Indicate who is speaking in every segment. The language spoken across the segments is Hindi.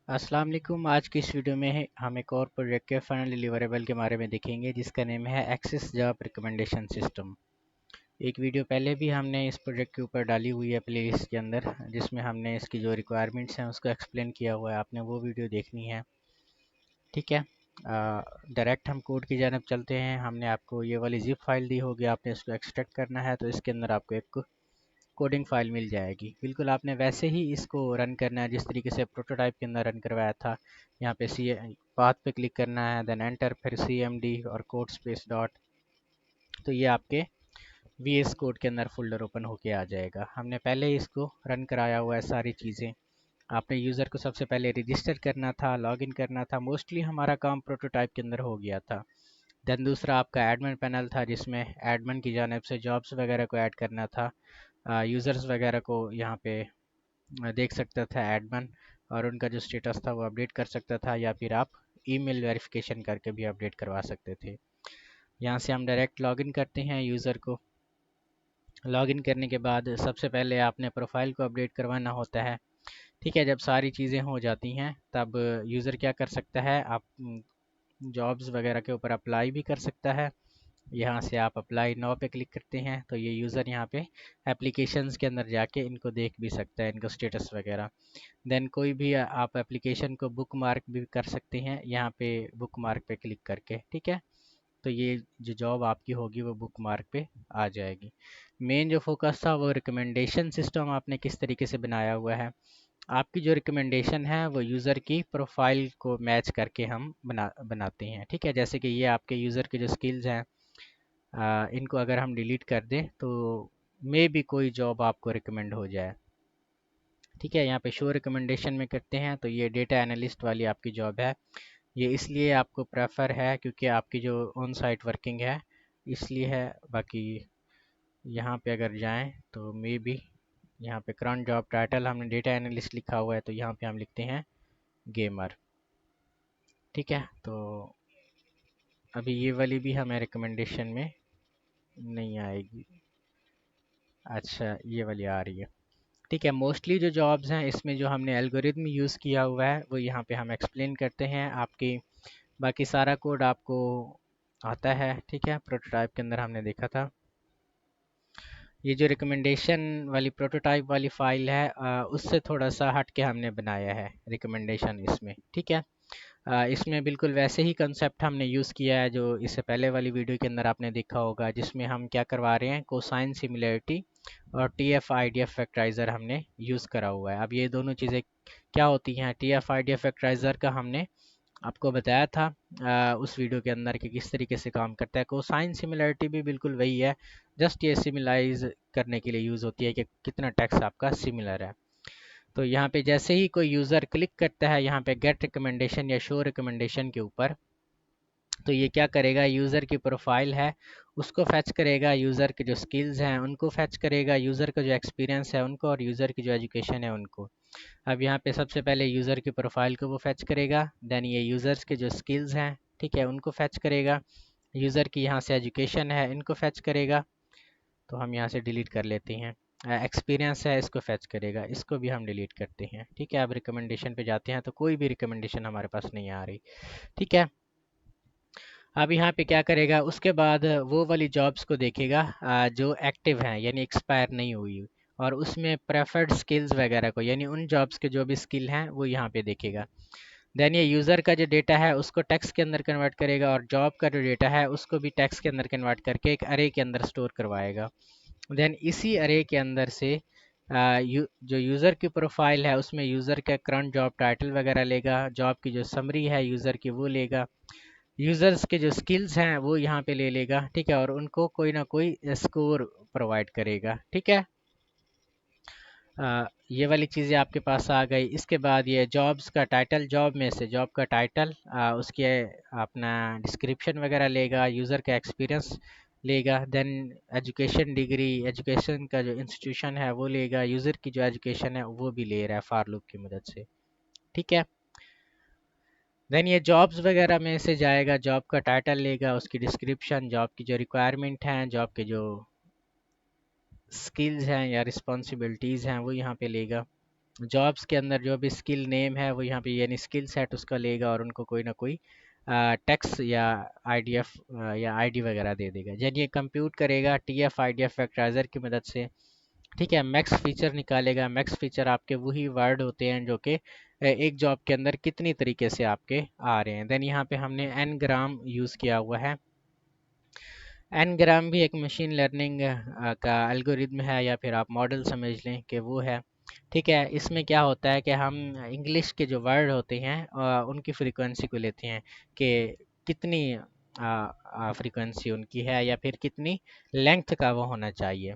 Speaker 1: अस्सलाम वालेकुम। आज की इस वीडियो में हम एक और प्रोजेक्ट के फाइनल डिलीवरेबल के बारे में देखेंगे जिसका नेम है एक्सेस जॉब रिकमेंडेशन सिस्टम। एक वीडियो पहले भी हमने इस प्रोजेक्ट के ऊपर डाली हुई है प्लेलिस्ट के अंदर, जिसमें हमने इसकी जो रिक्वायरमेंट्स हैं उसको एक्सप्लेन किया हुआ है। आपने वो वीडियो देखनी है, ठीक है। डायरेक्ट हम कोड की जानब चलते हैं। हमने आपको ये वाली जिप फाइल दी होगी, आपने इसको एक्सट्रैक्ट करना है, तो इसके अंदर आपको एक कोडिंग फाइल मिल जाएगी। बिल्कुल आपने वैसे ही इसको रन करना है जिस तरीके से प्रोटोटाइप के अंदर रन करवाया था। यहाँ पे सी पाथ पे क्लिक करना है, देन एंटर, फिर CMD और कोड स्पेस डॉट। तो ये आपके VS कोड के अंदर फोल्डर ओपन होके आ जाएगा। हमने पहले ही इसको रन कराया हुआ है सारी चीज़ें। आपने यूज़र को सबसे पहले रजिस्टर करना था, लॉगिन करना था। मोस्टली हमारा काम प्रोटोटाइप के अंदर हो गया था। देन दूसरा आपका एडमिन पैनल था, जिसमें एडमिन की जानिब से जॉब्स वगैरह को ऐड करना था। यूज़र्स वगैरह को यहाँ पे देख सकता था एडमिन, और उनका जो स्टेटस था वो अपडेट कर सकता था, या फिर आप ईमेल वेरिफिकेशन करके भी अपडेट करवा सकते थे। यहाँ से हम डायरेक्ट लॉगिन करते हैं यूज़र को। लॉगिन करने के बाद सबसे पहले आपने प्रोफाइल को अपडेट करवाना होता है, ठीक है। जब सारी चीज़ें हो जाती हैं तब यूज़र क्या कर सकता है, आप जॉब्स वगैरह के ऊपर अप्लाई भी कर सकता है। यहाँ से आप अप्लाई नाउ पे क्लिक करते हैं तो ये यूज़र यहाँ पे एप्लीकेशंस के अंदर जाके इनको देख भी सकता है, इनका स्टेटस वगैरह। देन कोई भी आप एप्लीकेशन को बुक मार्क भी कर सकते हैं यहाँ पे बुक मार्क पे क्लिक करके, ठीक है। तो ये जो जॉब आपकी होगी वो बुक मार्क पे आ जाएगी। मेन जो फोकस था वो रिकमेंडेशन सिस्टम आपने किस तरीके से बनाया हुआ है। आपकी जो रिकमेंडेशन है वो यूज़र की प्रोफाइल को मैच करके हम बनाते हैं, ठीक है। जैसे कि ये आपके यूज़र के जो स्किल्स हैं, इनको अगर हम डिलीट कर दें तो मे भी कोई जॉब आपको रिकमेंड हो जाए, ठीक है। यहाँ पे शो रिकमेंडेशन में करते हैं तो ये डेटा एनालिस्ट वाली आपकी जॉब है। ये इसलिए आपको प्रेफर है क्योंकि आपकी जो ऑन साइट वर्किंग है, इसलिए है। बाकी यहाँ पे अगर जाएं तो मे बी यहाँ पे करंट जॉब टाइटल हमने डेटा एनालिस्ट लिखा हुआ है, तो यहाँ पे हम लिखते हैं गेमर, ठीक है। तो अभी ये वाली भी हमें रिकमेंडेशन में नहीं आएगी। अच्छा, ये वाली आ रही है, ठीक है। मोस्टली जो जॉब्स हैं इसमें जो हमने एल्गोरिदम यूज़ किया हुआ है वो यहाँ पे हम एक्सप्लेन करते हैं आपकी। बाकी सारा कोड आपको आता है, ठीक है। प्रोटोटाइप के अंदर हमने देखा था। ये जो रिकमेंडेशन वाली प्रोटोटाइप वाली फ़ाइल है, उससे थोड़ा सा हट के हमने बनाया है रिकमेंडेशन इसमें, ठीक है। इसमें बिल्कुल वैसे ही कंसेप्ट हमने यूज़ किया है जो इससे पहले वाली वीडियो के अंदर आपने देखा होगा, जिसमें हम क्या करवा रहे हैं, कोसाइन सिमिलरिटी और TF IDF फैक्टराइज़र हमने यूज़ करा हुआ है। अब ये दोनों चीज़ें क्या होती हैं, TF IDF फैक्टराइज़र का हमने आपको बताया था उस वीडियो के अंदर कि किस तरीके से काम करता है। कोसाइन सिमिलरिटी भी बिल्कुल वही है, जस्ट ये सिमिलाइज करने के लिए यूज़ होती है कि कितना टेक्स्ट आपका सिमिलर है। तो यहाँ पे जैसे ही कोई यूज़र क्लिक करता है यहाँ पे गेट रिकमेंडेशन या शो रिकमेंडेशन के ऊपर, तो ये क्या करेगा, यूज़र की प्रोफाइल है उसको फैच करेगा, यूज़र के जो स्किल्स हैं उनको फैच करेगा, यूज़र का जो एक्सपीरियंस है उनको, और यूज़र की जो एजुकेशन है उनको। अब यहाँ पे सबसे पहले यूज़र की प्रोफाइल को वो फैच करेगा, देन ये यूज़र्स के जो स्किल्स हैं, ठीक है, उनको फैच करेगा, यूज़र की यहाँ से एजुकेशन है इनको फैच करेगा। तो हम यहाँ से डिलीट कर लेते हैं। एक्सपीरियंस है इसको फैच करेगा, इसको भी हम डिलीट करते हैं, ठीक है। अब रिकमेंडेशन पे जाते हैं तो कोई भी रिकमेंडेशन हमारे पास नहीं आ रही, ठीक है। अब यहाँ पे क्या करेगा, उसके बाद वो वाली जॉब्स को देखेगा जो एक्टिव हैं यानी एक्सपायर नहीं हुई, और उसमें प्रेफर्ड स्किल्स वगैरह को, यानी उन जॉब्स के जो भी स्किल हैं वो यहाँ पे देखेगा। देन ये यूज़र का जो डेटा है उसको टेक्स्ट के अंदर कन्वर्ट करेगा, और जॉब का जो डेटा है उसको भी टेक्स्ट के अंदर कन्वर्ट करके एक अरे के अंदर स्टोर करवाएगा। देन इसी अरे के अंदर से जो यूज़र की प्रोफाइल है उसमें यूज़र का करंट जॉब टाइटल वगैरह लेगा, जॉब की जो समरी है यूज़र की वो लेगा, यूज़र्स के जो स्किल्स हैं वो यहाँ पे ले लेगा, ठीक है, और उनको कोई ना कोई स्कोर प्रोवाइड करेगा, ठीक है। ये वाली चीज़ें आपके पास आ गई। इसके बाद ये जॉब्स का टाइटल, जॉब में से जॉब का टाइटल, उसके अपना डिस्क्रिप्शन वगैरह लेगा, यूज़र का एक्सपीरियंस लेगा, देन एजुकेशन डिग्री, एजुकेशन का जो इंस्टीट्यूशन है वो लेगा, यूज़र की जो एजुकेशन है वो भी ले रहा है फार लूप की मदद से, ठीक है। देन ये जॉब्स वगैरह में से जाएगा, जॉब का टाइटल लेगा, उसकी डिस्क्रिप्शन, जॉब की जो रिक्वायरमेंट हैं, जॉब के जो स्किल्स हैं या रिस्पॉन्सिबिलिटीज़ हैं वो यहाँ पे लेगा। जॉब्स के अंदर जो भी स्किल नेम है वो यहाँ पे यानी स्किल सेट उसका लेगा और उनको कोई ना कोई टेक्स्ट या आईडीएफ या आईडी वगैरह दे देगा। जब ये कंप्यूट करेगा टीएफ आईडीएफ फैक्टराइजर की मदद से, ठीक है, मैक्स फीचर निकालेगा। मैक्स फीचर आपके वही वर्ड होते हैं जो कि एक जॉब के अंदर कितनी तरीके से आपके आ रहे हैं। देन यहाँ पे हमने एन ग्राम यूज़ किया हुआ है। एन ग्राम भी एक मशीन लर्निंग का एल्गोरिदम है या फिर आप मॉडल समझ लें कि वो है। ठीक है, इसमें क्या होता है कि हम इंग्लिश के जो वर्ड होते हैं उनकी फ्रीक्वेंसी को लेते हैं कि कितनी फ्रीक्वेंसी उनकी है या फिर कितनी लेंथ का वो होना चाहिए।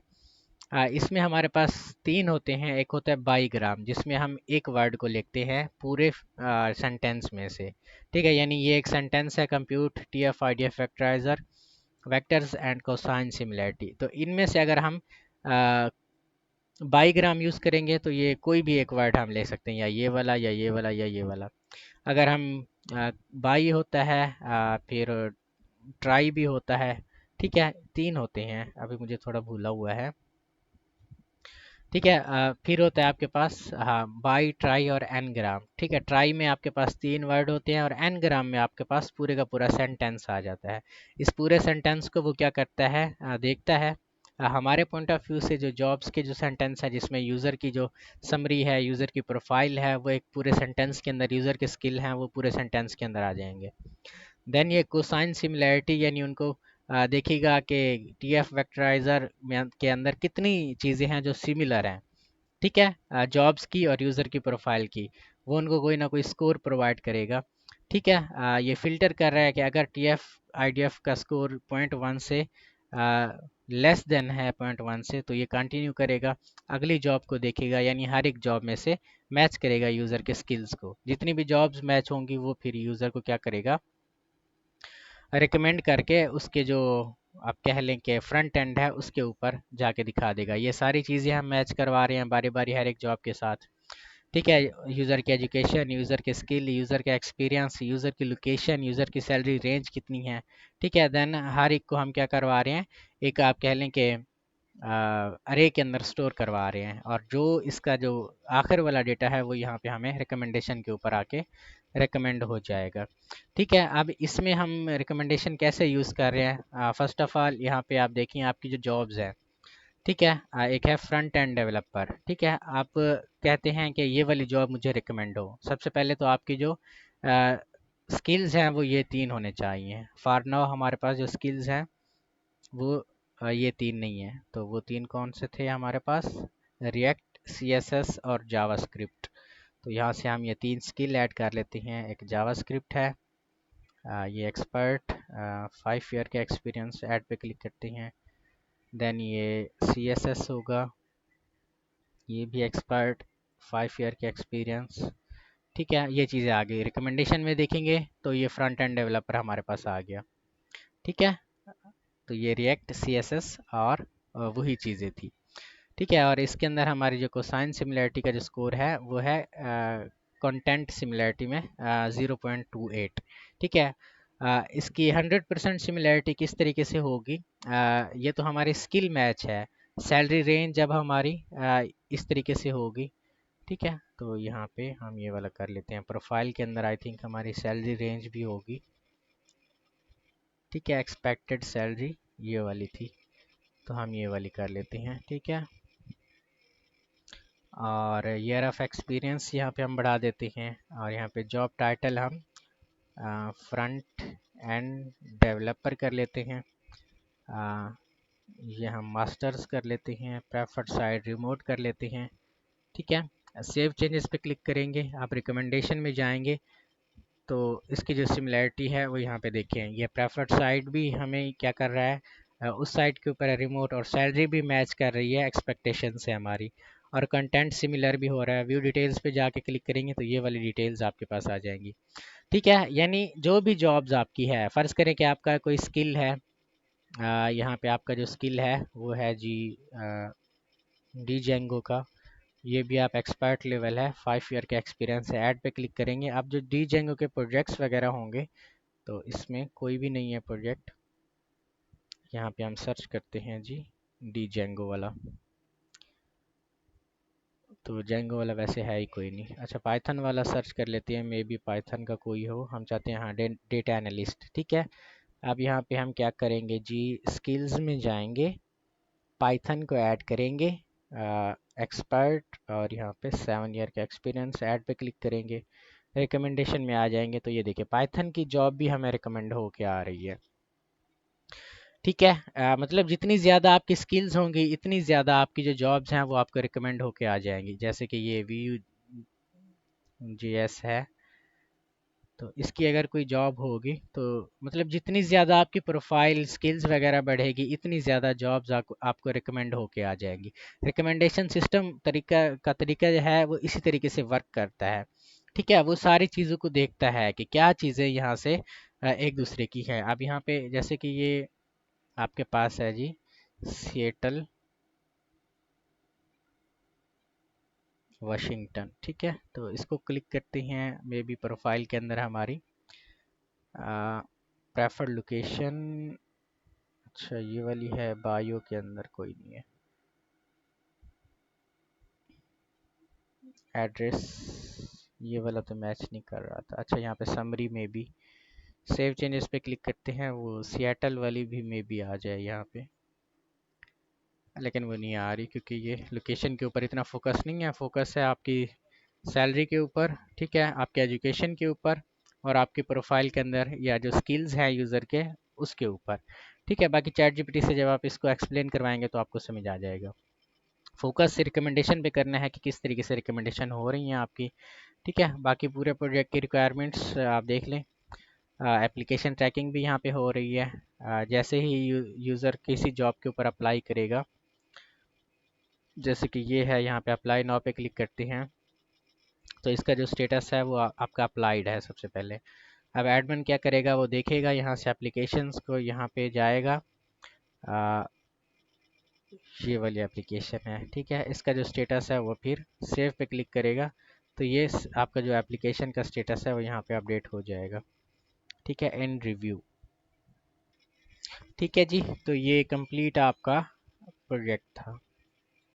Speaker 1: इसमें हमारे पास तीन होते हैं। एक होता है बाईग्राम जिसमें हम एक वर्ड को लिखते हैं पूरे सेंटेंस में से। ठीक है, यानी ये एक सेंटेंस है, compute TF IDF vectorizer vectors and cosine similarity. तो इनमें से अगर हम बाईग्राम यूज़ करेंगे तो ये कोई भी एक वर्ड हम ले सकते हैं, या ये वाला या ये वाला या ये वाला। अगर हम बाई होता है, फिर ट्राई भी होता है। ठीक है, तीन होते हैं, अभी मुझे थोड़ा भूला हुआ है। ठीक है, फिर होता है आपके पास हाँ बाई ट्राई और एन ग्राम। ठीक है, ट्राई में आपके पास तीन वर्ड होते हैं और एन ग्राम में आपके पास पूरे का पूरा सेंटेंस आ जाता है। इस पूरे सेंटेंस को वो क्या करता है, देखता है हमारे पॉइंट ऑफ व्यू से जो जॉब्स के जो सेंटेंस है जिसमें यूज़र की जो समरी है, यूज़र की प्रोफाइल है, वो एक पूरे सेंटेंस के अंदर, यूज़र के स्किल हैं वो पूरे सेंटेंस के अंदर आ जाएंगे। देन ये कोसाइन सिमिलैरिटी यानी उनको देखेगा कि टीएफ वेक्टराइजर में के अंदर कितनी चीज़ें हैं जो सिमिलर हैं। ठीक है, जॉब्स की और यूज़र की प्रोफाइल की, वो उनको कोई ना कोई स्कोर प्रोवाइड करेगा। ठीक है, ये फिल्टर कर रहा है कि अगर टीएफ आईडीएफ का स्कोर 0.1 से लेस देन है 0.1 से तो ये कंटिन्यू करेगा, अगली जॉब को देखेगा, यानी हर एक जॉब में से मैच करेगा यूज़र के स्किल्स को। जितनी भी जॉब्स मैच होंगी वो फिर यूज़र को क्या करेगा, रिकमेंड करके उसके जो आप कह लें कि फ्रंट एंड है उसके ऊपर जाके दिखा देगा। ये सारी चीज़ें हम मैच करवा रहे हैं बारी बारी हर एक जॉब के साथ। ठीक है, यूज़र की एजुकेशन, यूज़र के स्किल, यूज़र का एक्सपीरियंस, यूज़र की लोकेशन, यूज़र की सैलरी रेंज कितनी है। ठीक है, देन हर एक को हम क्या करवा रहे हैं, एक आप कह लें कि अरे के अंदर स्टोर करवा रहे हैं, और जो इसका जो आखिर वाला डेटा है वो यहाँ पे हमें रिकमेंडेशन के ऊपर आके रिकमेंड हो जाएगा। ठीक है, अब इसमें हम रिकमेंडेशन कैसे यूज़ कर रहे हैं, फर्स्ट ऑफ ऑल यहाँ पे आप देखिए आपकी जो जॉब्स हैं। ठीक है, एक है फ्रंट एंड डेवलपर। ठीक है, आप कहते हैं कि ये वाली जॉब मुझे रिकमेंड हो। सबसे पहले तो आपकी जो स्किल्स हैं वो ये तीन होने चाहिए। फॉर नाउ हमारे पास जो स्किल्स हैं वो ये तीन नहीं है, तो वो तीन कौन से थे हमारे पास, रिएक्ट, सीएसएस और जावास्क्रिप्ट। तो यहाँ से हम ये तीन स्किल ऐड कर लेते हैं। एक जावास्क्रिप्ट है, ये एक्सपर्ट 5 ईयर के एक्सपीरियंस ऐड पे क्लिक करते हैं। देन ये सीएसएस होगा, ये भी एक्सपर्ट 5 ईयर के एक्सपीरियंस। ठीक है, ये चीज़ें आ गई। रिकमेंडेशन में देखेंगे तो ये फ्रंट एंड डेवलपर हमारे पास आ गया। ठीक है, तो ये रिएक्ट, सीएसएस और वही चीज़ें थी। ठीक है, और इसके अंदर हमारी जो कोसाइन सिमिलैरिटी का जो स्कोर है वो है कंटेंट सिमिलैरिटी में 0.28। ठीक है, इसकी 100% सिमिलैरिटी किस तरीके से होगी, ये तो हमारी स्किल मैच है। सैलरी रेंज जब हमारी इस तरीके से होगी। ठीक है, तो यहाँ पे हम ये वाला कर लेते हैं। प्रोफाइल के अंदर आई थिंक हमारी सैलरी रेंज भी होगी। ठीक है, एक्सपेक्टेड सैलरी ये वाली थी, तो हम ये वाली कर लेते हैं। ठीक है, और ईयर ऑफ एक्सपीरियंस यहाँ पे हम बढ़ा देते हैं, और यहाँ पे जॉब टाइटल हम फ्रंट एंड डेवलपर कर लेते हैं। ये हम मास्टर्स कर लेते हैं, प्रेफर्ड साइड रिमोट कर लेते हैं। ठीक है, सेव चेंजेस पे क्लिक करेंगे, आप रिकमेंडेशन में जाएंगे तो इसकी जो सिमिलैरिटी है वो यहाँ पे देखें। ये प्रेफर्ड साइट भी हमें क्या कर रहा है, उस साइट के ऊपर रिमोट, और सैलरी भी मैच कर रही है एक्सपेक्टेशन से हमारी, और कंटेंट सिमिलर भी हो रहा है। व्यू डिटेल्स पे जाके क्लिक करेंगे तो ये वाली डिटेल्स आपके पास आ जाएंगी। ठीक है, यानी जो भी जॉब्स आपकी है, फ़र्ज़ करें कि आपका कोई स्किल है, यहाँ पे आपका जो स्किल है वो है जी डी जेंगो का, ये भी आप एक्सपर्ट लेवल है, 5 ईयर का एक्सपीरियंस है। ऐड पे क्लिक करेंगे, अब जो डी जेंगो के प्रोजेक्ट्स वगैरह होंगे तो इसमें कोई भी नहीं है प्रोजेक्ट। यहाँ पे हम सर्च करते हैं जी डी जेंगो वाला। तो जेंगो वाला वैसे है ही कोई नहीं। अच्छा, पाइथन वाला सर्च कर लेते हैं, मे बी पाइथन का कोई हो। हम चाहते हैं हाँ डेटा एनालिस्ट, ठीक है। अब यहाँ पे हम क्या करेंगे जी, स्किल्स में जाएंगे, पाइथन को ऐड करेंगे, एक्सपर्ट, और यहाँ पे 7 ईयर का एक्सपीरियंस ऐड पे क्लिक करेंगे। रिकमेंडेशन में आ जाएंगे तो ये देखिए पाइथन की जॉब भी हमें रिकमेंड होके आ रही है, ठीक है। मतलब जितनी ज़्यादा आपकी स्किल्स होंगी इतनी ज़्यादा आपकी जो जॉब्स हैं वो आपको रिकमेंड होके आ जाएंगी। जैसे कि ये व्यू जीएस है, तो इसकी अगर कोई जॉब होगी तो मतलब जितनी ज़्यादा आपकी प्रोफाइल स्किल्स वगैरह बढ़ेगी इतनी ज़्यादा जॉब्स आपको रिकमेंड होके आ जाएंगी। रिकमेंडेशन सिस्टम तरीका जो है वो इसी तरीके से वर्क करता है, ठीक है। वो सारी चीज़ों को देखता है कि क्या चीज़ें यहाँ से एक दूसरे की हैं। अब यहाँ पे जैसे कि ये आपके पास है जी सिएटल वाशिंगटन, ठीक है। तो इसको क्लिक करते हैं, मे बी प्रोफाइल के अंदर हमारी प्रेफर्ड लोकेशन, अच्छा ये वाली है, बायो के अंदर कोई नहीं है, एड्रेस ये वाला तो मैच नहीं कर रहा था। अच्छा यहाँ पे समरी में भी सेव चेंजेस पे क्लिक करते हैं, वो सिएटल वाली भी मे बी आ जाए यहाँ पे, लेकिन वो नहीं आ रही क्योंकि ये लोकेशन के ऊपर इतना फोकस नहीं है। फोकस है आपकी सैलरी के ऊपर, ठीक है, आपके एजुकेशन के ऊपर, और आपकी प्रोफाइल के अंदर या जो स्किल्स हैं यूज़र के उसके ऊपर, ठीक है। बाकी चैट जीपीटी से जब आप इसको एक्सप्लेन करवाएंगे तो आपको समझ आ जाएगा। फोकस रिकमेंडेशन पे करना है कि किस तरीके से रिकमेंडेशन हो रही हैं आपकी, ठीक है। बाकी पूरे प्रोजेक्ट की रिक्वायरमेंट्स आप देख लें। एप्लीकेशन ट्रैकिंग भी यहाँ पे हो रही है। जैसे ही यूज़र किसी जॉब के ऊपर अप्लाई करेगा, जैसे कि ये है, यहाँ पे अप्लाई नाउ पे क्लिक करते हैं तो इसका जो स्टेटस है वो आपका अप्लाइड है सबसे पहले। अब एडमिन क्या करेगा, वो देखेगा यहाँ से एप्लीकेशंस को, यहाँ पे जाएगा, आ, ये वाली एप्लीकेशन है, ठीक है। इसका जो स्टेटस है वो फिर सेव पे क्लिक करेगा तो ये आपका जो एप्लीकेशन का स्टेटस है वो यहाँ पे अपडेट हो जाएगा, ठीक है। एंड रिव्यू, ठीक है जी। तो ये कंप्लीट आपका प्रोजेक्ट था।